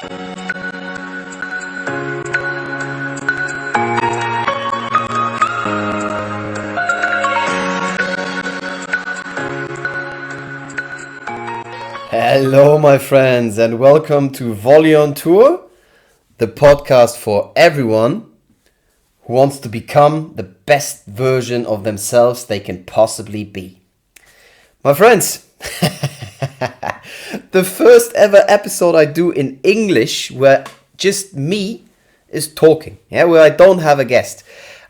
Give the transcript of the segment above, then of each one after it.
Hello, my friends, and welcome to Volle on Tour, the podcast for everyone who wants to become the best version of themselves they can possibly be. My friends, the first ever episode I do in English where just me is talking, where I don't have a guest.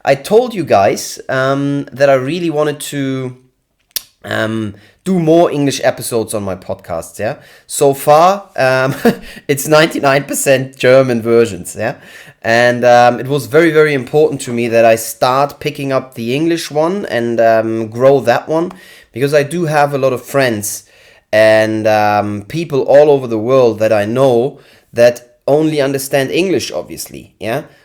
I told you guys that I really wanted to do more English episodes on my podcasts, So far, it's 99% German versions, And it was very, very important to me that I start picking up the English one and grow that one, because I do have a lot of friends and people all over the world that I know that only understand English, obviously,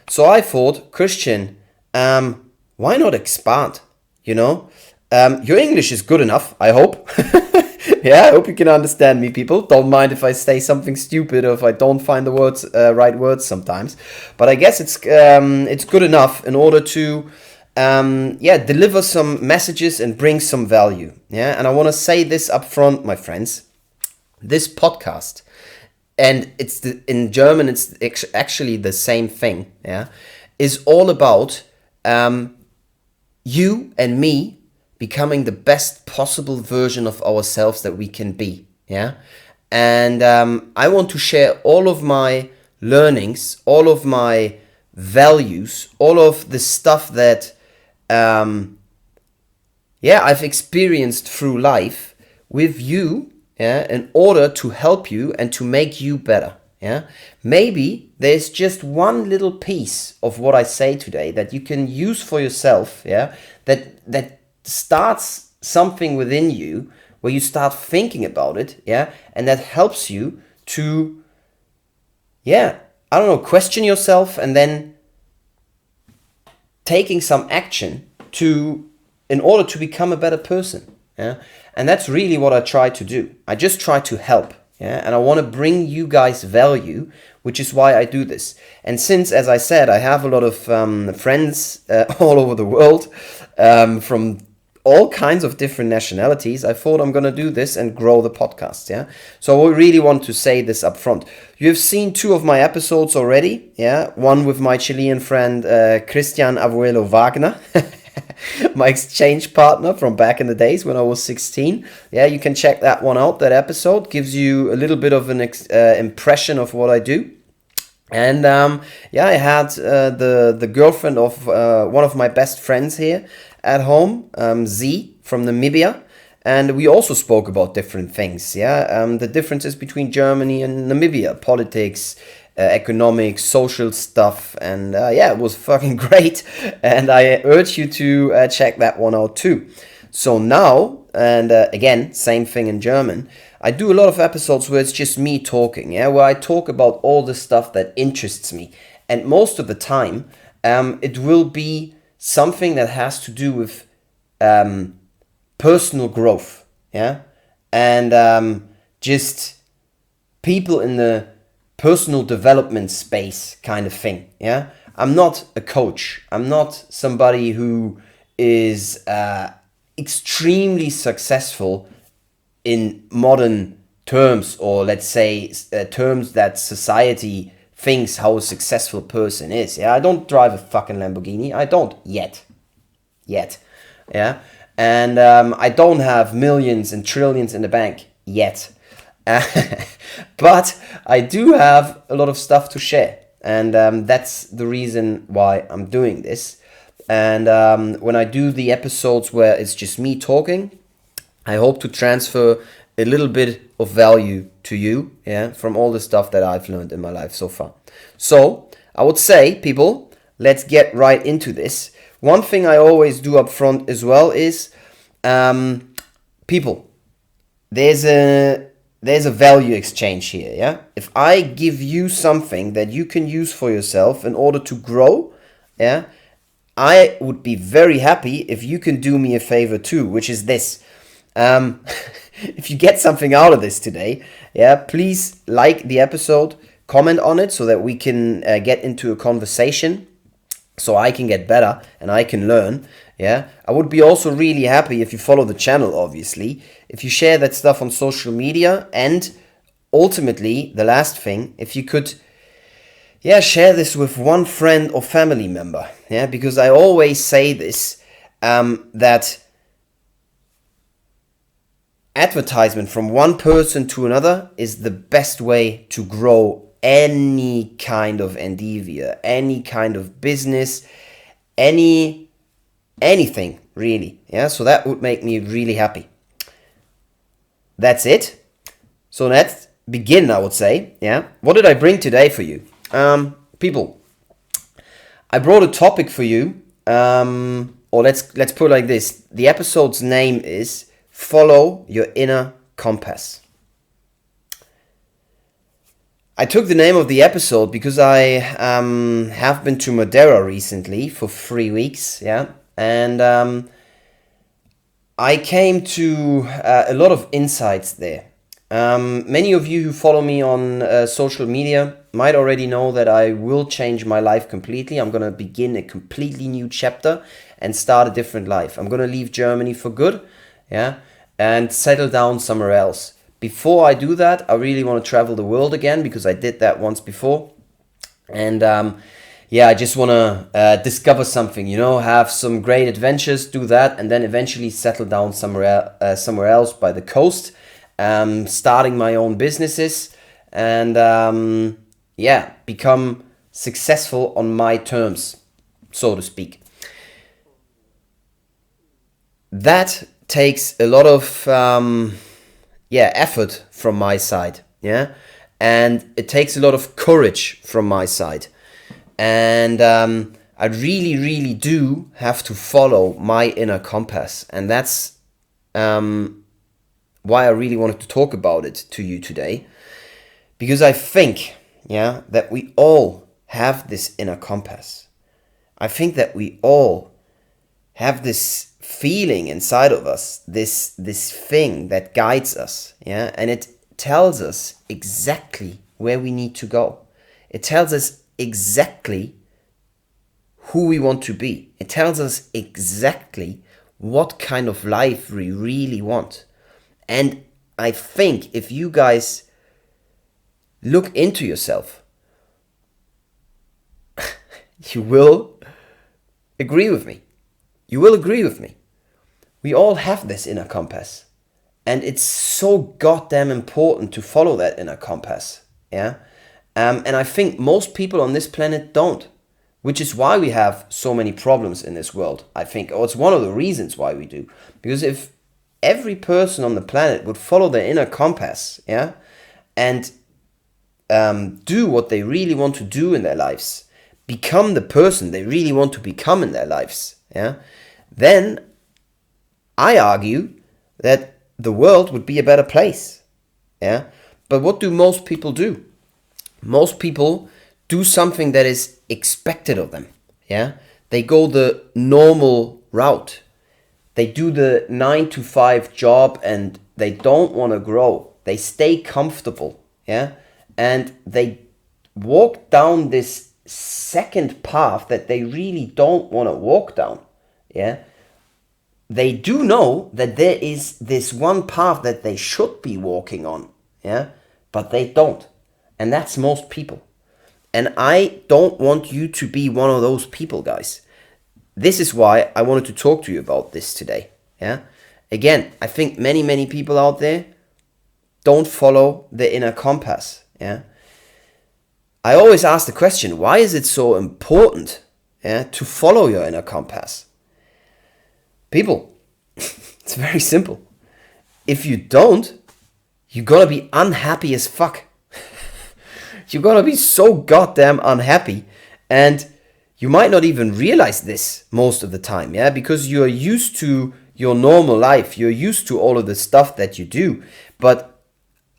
So I thought, Christian, why not expand, Your English is good enough, I hope. I hope you can understand me, people. Don't mind if I say something stupid or if I don't find the right words sometimes. But I guess it's good enough in order to deliver some messages and bring some value. And I want to say this up front, my friends. This podcast, and in German it's actually the same thing, is all about you and me becoming the best possible version of ourselves that we can be, And I want to share all of my learnings, all of my values, all of the stuff that, I've experienced through life with you, in order to help you and to make you better, Maybe there's just one little piece of what I say today that you can use for yourself, that starts something within you where you start thinking about it, and that helps you to, question yourself and then taking some action in order to become a better person, and that's really what I try to do. I just try to help, and I want to bring you guys value, which is why I do this. And since, as I said, I have a lot of friends all over the world, from all kinds of different nationalities, I thought I'm going to do this and grow the podcast, So I really want to say this up front. You have seen 2 of my episodes already, One with my Chilean friend, Christian Abuelo Wagner, my exchange partner from back in the days when I was 16. You can check that one out. That episode gives you a little bit of an impression of what I do. And I had the girlfriend of one of my best friends here at home, Z from Namibia, and we also spoke about different things. The differences between Germany and Namibia, politics, economics, social stuff, and it was fucking great. And I urge you to check that one out too. So now, and again, same thing in German, I do a lot of episodes where it's just me talking, where I talk about all the stuff that interests me. And most of the time, it will be something that has to do with personal growth, and just people in the personal development space kind of thing, I'm not a coach. I'm not somebody who is extremely successful in modern terms, or let's say terms that society thinks how a successful person is. I don't drive a fucking Lamborghini. I don't yet. And I don't have millions and trillions in the bank yet. But I do have a lot of stuff to share, and that's the reason why I'm doing this. And when I do the episodes where it's just me talking, I hope to transfer a little bit of value to you, from all the stuff that I've learned in my life so far. So I would say, people, let's get right into this. One thing I always do up front as well is, people, there's a value exchange here, If I give you something that you can use for yourself in order to grow, I would be very happy if you can do me a favor too, which is this. If you get something out of this today, please like the episode, comment on it so that we can get into a conversation, so I can get better and I can learn. Yeah, I would be also really happy if you follow the channel, obviously, if you share that stuff on social media, and ultimately, the last thing, if you could, yeah, share this with one friend or family member. Yeah, because I always say this, that advertisement from one person to another is the best way to grow any kind of endeavor, any kind of business, anything really. Yeah, so that would make me really happy. That's it. So let's begin, I would say. Yeah, what did I bring today for you? People, I brought a topic for you, or let's put it like this. The episode's name is Follow Your Inner Compass. I took the name of the episode because I have been to Madeira recently for 3 weeks, yeah, and I came to a lot of insights there. Many of you who follow me on social media might already know that I will change my life completely. I'm going to begin a completely new chapter and start a different life. I'm going to leave Germany for good, yeah, and settle down somewhere else. Before I do that, I really want to travel the world again, because I did that once before. And yeah, I just want to discover something, have some great adventures, do that, and then eventually settle down somewhere else by the coast, starting my own businesses, and yeah, become successful on my terms, so to speak. That takes a lot of effort from my side, yeah, and it takes a lot of courage from my side, and I really do have to follow my inner compass, and that's why I really wanted to talk about it to you today, because I think, yeah, that we all have this inner compass. I think that we all have this feeling inside of us, this thing that guides us, yeah, and it tells us exactly where we need to go. It tells us exactly who we want to be. It tells us exactly what kind of life we really want. And I think if you guys look into yourself, you will agree with me. You will agree with me. We all have this inner compass. And it's so goddamn important to follow that inner compass. Yeah? And I think most people on this planet don't. Which is why we have so many problems in this world, I think. Or it's one of the reasons why we do. Because if every person on the planet would follow their inner compass, yeah, and do what they really want to do in their lives, become the person they really want to become in their lives, yeah, then I argue that the world would be a better place, yeah. But what do most people do? Most people do something that is expected of them, yeah. They go the normal route. They do the 9-to-5 job and they don't want to grow. They stay comfortable, yeah? And they walk down this second path that they really don't want to walk down, yeah? They do know that there is this one path that they should be walking on, yeah? But they don't. And that's most people. And I don't want you to be one of those people, guys. This is why I wanted to talk to you about this today. Yeah. Again, I think many people out there don't follow the inner compass. Yeah. I always ask the question, why is it so important, yeah, to follow your inner compass? People, it's very simple. If you don't, you're gonna be unhappy as fuck. You're gonna be so goddamn unhappy, and you might not even realize this most of the time, yeah, because you're used to your normal life, you're used to all of the stuff that you do. But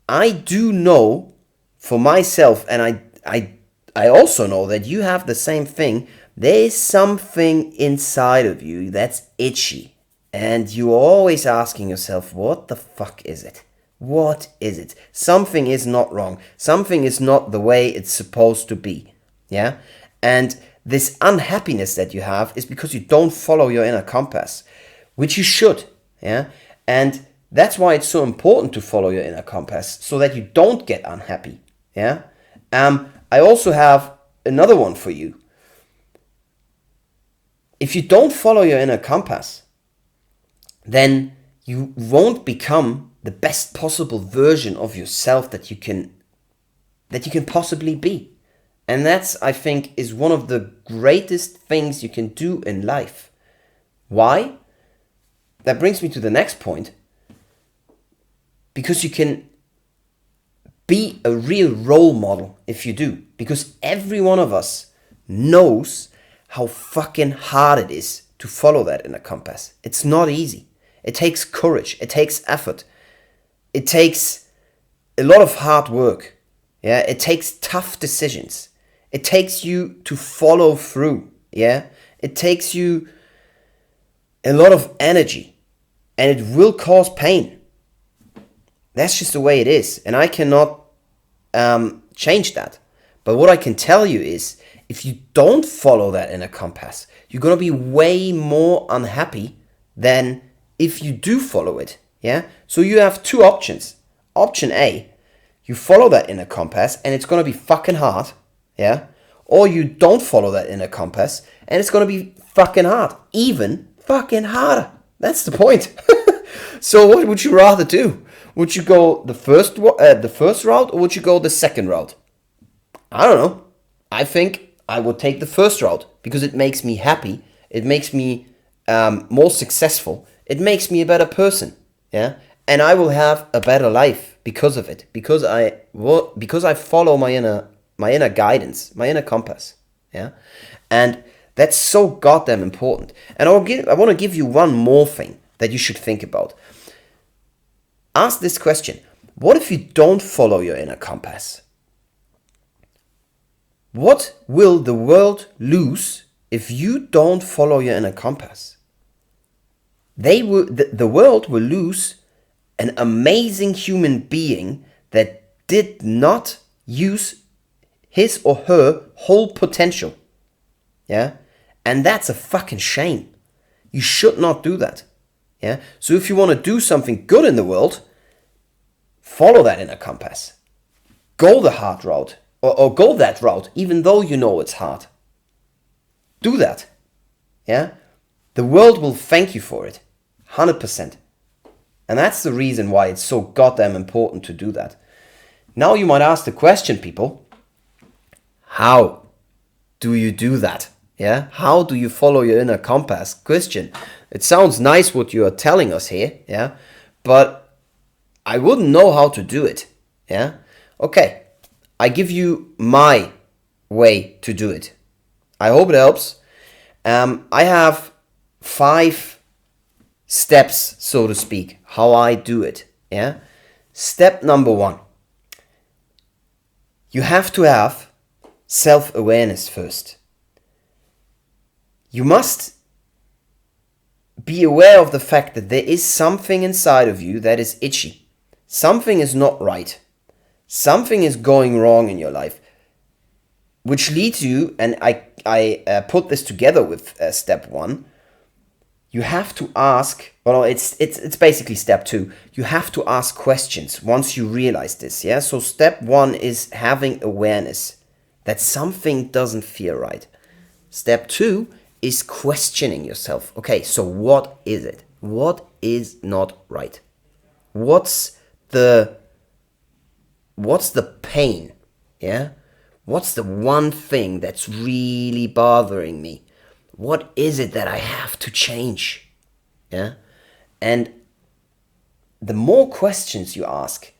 I do know for myself, and I also know that you have the same thing. There is something inside of you that's itchy, and you're always asking yourself, what the fuck is it? What is it? Something is not wrong. Something is not the way it's supposed to be. Yeah? And this unhappiness that you have is because you don't follow your inner compass, which you should. Yeah? And that's why it's so important to follow your inner compass, so that you don't get unhappy. Yeah? I also have another one for you. If you don't follow your inner compass, then you won't become the best possible version of yourself that you can possibly be. And that's, I think, is one of the greatest things you can do in life. Why? That brings me to the next point. Because you can be a real role model if you do. Because every one of us knows how fucking hard it is to follow that inner compass. It's not easy. It takes courage. It takes effort. It takes a lot of hard work. Yeah, it takes tough decisions. It takes you to follow through. Yeah, it takes you a lot of energy, and it will cause pain. That's just the way it is, and I cannot change that. But what I can tell you is, if you don't follow that inner compass, you're gonna be way more unhappy than if you do follow it. Yeah. So you have two options. Option A, you follow that inner compass, and it's gonna be fucking hard. Yeah. Or you don't follow that inner compass, and it's gonna be fucking hard, even fucking harder. That's the point. So what would you rather do? Would you go the first route, or would you go the second route? I don't know. I think I would take the first route because it makes me happy. It makes me more successful. It makes me a better person. Yeah, and I will have a better life because of it. Because I follow my inner guidance, my inner compass. Yeah, and that's so goddamn important. And I want to give you one more thing that you should think about. Ask this question: what if you don't follow your inner compass? What will the world lose if you don't follow your inner compass? The world will lose an amazing human being that did not use his or her whole potential. Yeah? And that's a fucking shame. You should not do that. Yeah? So if you want to do something good in the world, follow that inner compass. Go the hard route. Or go that route, even though you know it's hard. Do that. Yeah? The world will thank you for it. 100%. And that's the reason why it's so goddamn important to do that. Now you might ask the question, people, how do you do that? Yeah? How do you follow your inner compass? Question. It sounds nice what you are telling us here, yeah? But I wouldn't know how to do it. Yeah? Okay. I give you my way to do it. I hope it helps. I have 5 steps, so to speak, how I do it. Yeah. Step number 1. You have to have self-awareness first. You must be aware of the fact that there is something inside of you that is itchy. Something is not right. Something is going wrong in your life, which leads you, and I put this together with step 1. You have to ask. Well, it's basically step 2. You have to ask questions once you realize this. Yeah. So step 1 is having awareness that something doesn't feel right. Step 2 is questioning yourself. Okay. So what is it? What is not right? What's the pain? Yeah? What's the one thing that's really bothering me? What is it that I have to change? Yeah? And the more questions you ask,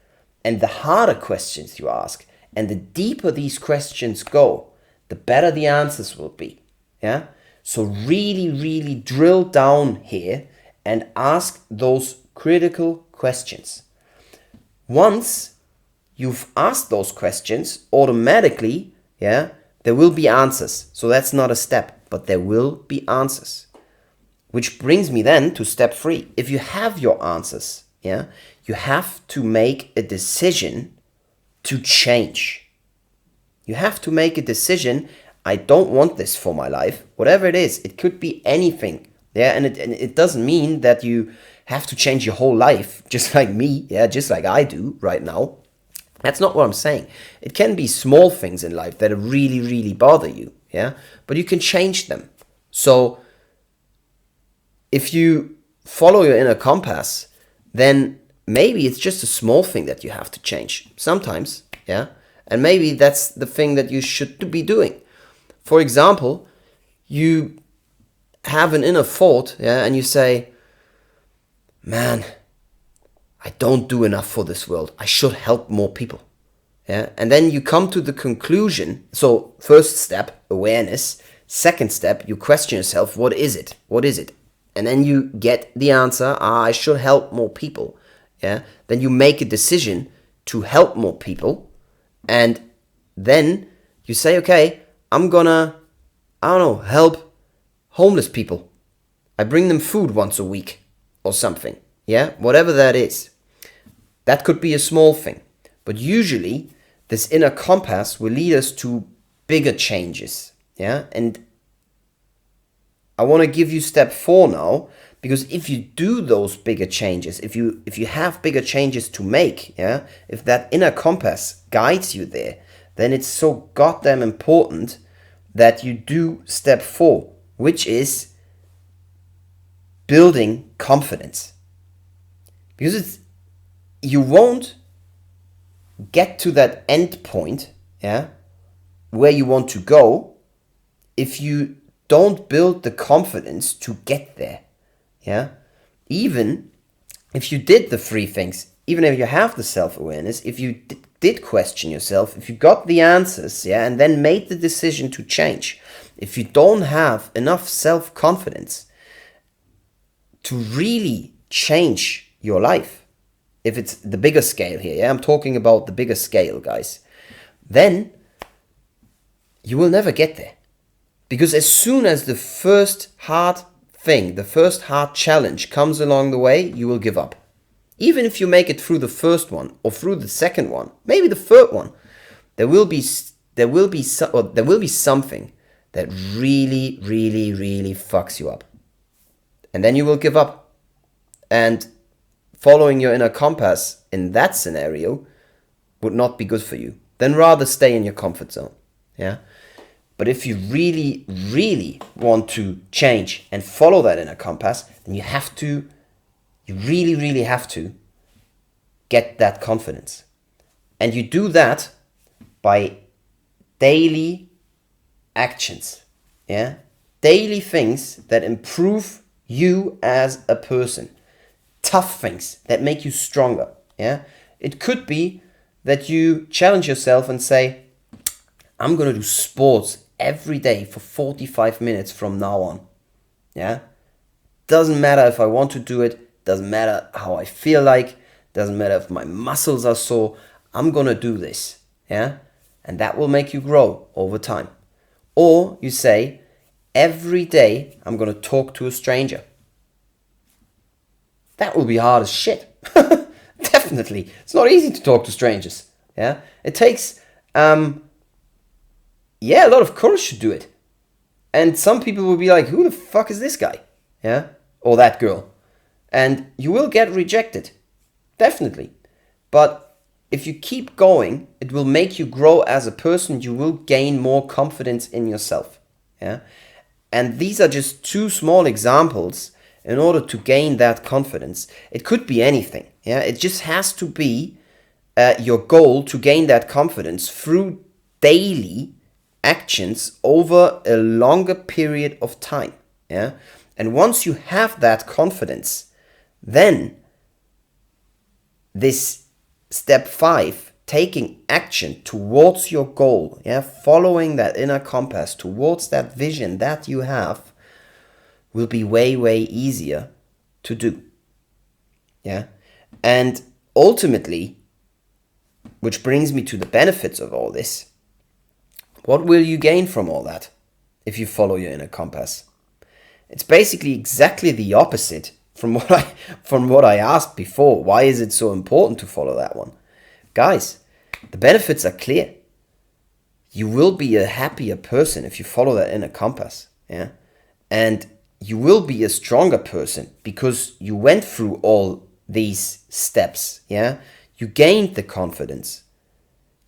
and the harder questions you ask, and the deeper these questions go, the better the answers will be. Yeah? So really, really drill down here and ask those critical questions. Once you've asked those questions, automatically, yeah, there will be answers. So that's not a step, but there will be answers. Which brings me then to step 3. If you have your answers, yeah, you have to make a decision to change. You have to make a decision. I don't want this for my life. Whatever it is, it could be anything. Yeah, and it doesn't mean that you have to change your whole life, just like me, yeah, just like I do right now. That's not what I'm saying. It can be small things in life that really, really bother you, yeah, but you can change them. So if you follow your inner compass, then maybe it's just a small thing that you have to change sometimes, yeah, and maybe that's the thing that you should be doing. For example, you have an inner thought, yeah, and you say, man, I don't do enough for this world. I should help more people. Yeah, and then you come to the conclusion. So first step, awareness. Second step, you question yourself, what is it? What is it? And then you get the answer, I should help more people. Yeah, then you make a decision to help more people. And then you say, okay, I'm gonna, help homeless people. I bring them food once a week or something. Yeah, whatever that is. That could be a small thing. But usually this inner compass will lead us to bigger changes. Yeah, and I want to give you step 4 now, because if you do those bigger changes, if you have bigger changes to make, yeah, if that inner compass guides you there, then it's so goddamn important that you do step 4, which is building confidence. Because you won't get to that end point, yeah, where you want to go, if you don't build the confidence to get there, yeah. Even if you did the 3 things, even if you have the self-awareness, if you did question yourself, if you got the answers, yeah, and then made the decision to change, if you don't have enough self-confidence to really change your life, if it's the bigger scale here, yeah, I'm talking about the bigger scale, guys, then you will never get there. Because as soon as the first hard thing, the first hard challenge comes along the way, you will give up. Even if you make it through the first one or through the second one, maybe the third one, there will be something that really, really, really fucks you up. And then you will give up. And following your inner compass in that scenario would not be good for you. Then rather stay in your comfort zone. Yeah. But if you really, really want to change and follow that inner compass, then you really, really have to get that confidence. And you do that by daily actions. Yeah? Daily things that improve you as a person. Tough things that make you stronger. Yeah? It could be that you challenge yourself and say, I'm going to do sports every day for 45 minutes from now on. Yeah? Doesn't matter if I want to do it. Doesn't matter how I feel like. Doesn't matter if my muscles are sore. I'm going to do this. Yeah? And that will make you grow over time. Or you say, every day I'm going to talk to a stranger. That will be hard as shit. Definitely. It's not easy to talk to strangers. Yeah? It takes a lot of courage to do it. And some people will be like, who the fuck is this guy? Yeah? Or that girl. And you will get rejected. Definitely. But if you keep going, it will make you grow as a person. You will gain more confidence in yourself. Yeah? And these are just 2 small examples in order to gain that confidence. It could be anything. Yeah? It just has to be your goal to gain that confidence through daily actions over a longer period of time. Yeah? And once you have that confidence, then this step 5, taking action towards your goal, yeah, following that inner compass towards that vision that you have, will be way, way easier to do. Yeah? And ultimately, which brings me to the benefits of all this, what will you gain from all that if you follow your inner compass? It's basically exactly the opposite from what I asked before, why is it so important to follow that one? Guys, the benefits are clear. You will be a happier person if you follow that inner compass, yeah? And you will be a stronger person because you went through all these steps, yeah? You gained the confidence.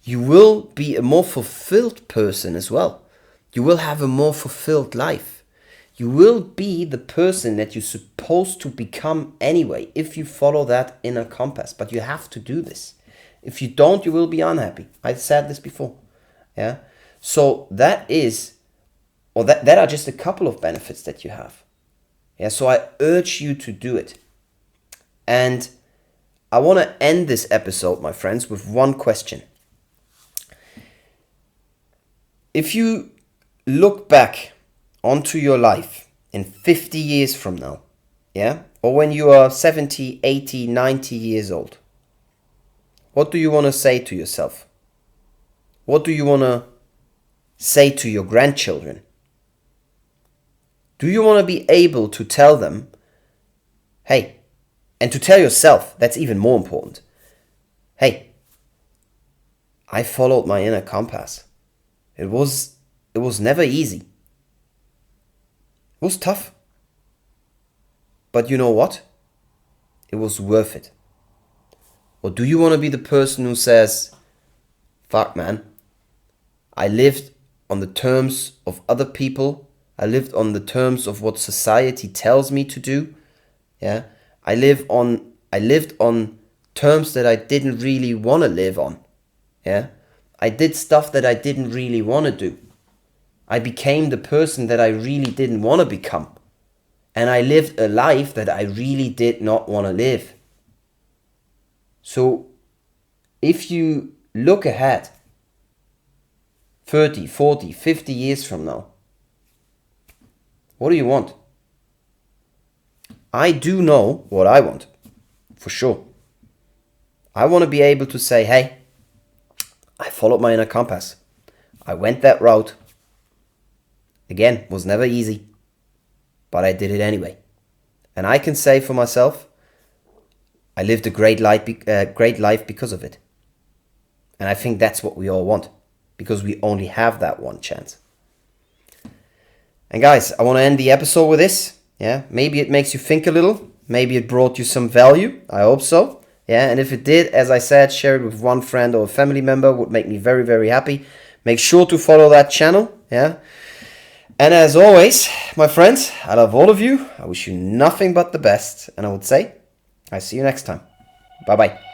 You will be a more fulfilled person as well. You will have a more fulfilled life. You will be the person that you're supposed to become anyway if you follow that inner compass. But you have to do this. If you don't, you will be unhappy. I said this before. Yeah. So that are just a couple of benefits that you have. Yeah. So I urge you to do it. And I want to end this episode, my friends, with one question. If you look back onto your life in 50 years from now, yeah, or when you are 70, 80, 90 years old, what do you want to say to yourself? What do you want to say to your grandchildren? Do you want to be able to tell them, hey, and to tell yourself, that's even more important, hey, I followed my inner compass. It was never easy. It was tough. But you know what? It was worth it. Or do you want to be the person who says, fuck man, I lived on the terms of other people. I lived on the terms of what society tells me to do. Yeah. I lived on terms that I didn't really want to live on. Yeah. I did stuff that I didn't really want to do. I became the person that I really didn't want to become. And I lived a life that I really did not want to live. So if you look ahead 30, 40, 50 years from now, what do you want? I do know what I want, for sure. I want to be able to say, hey, I followed my inner compass. I went that route. Again, was never easy, but I did it anyway. And I can say for myself, I lived a great life because of it. And I think that's what we all want, because we only have that one chance. And guys, I want to end the episode with this. Yeah, maybe it makes you think a little. Maybe it brought you some value. I hope so. Yeah, and if it did, as I said, share it with one friend or a family member. Would make me very, very happy. Make sure to follow that channel. Yeah. And as always, my friends, I love all of you. I wish you nothing but the best. And I would say, I see you next time. Bye-bye.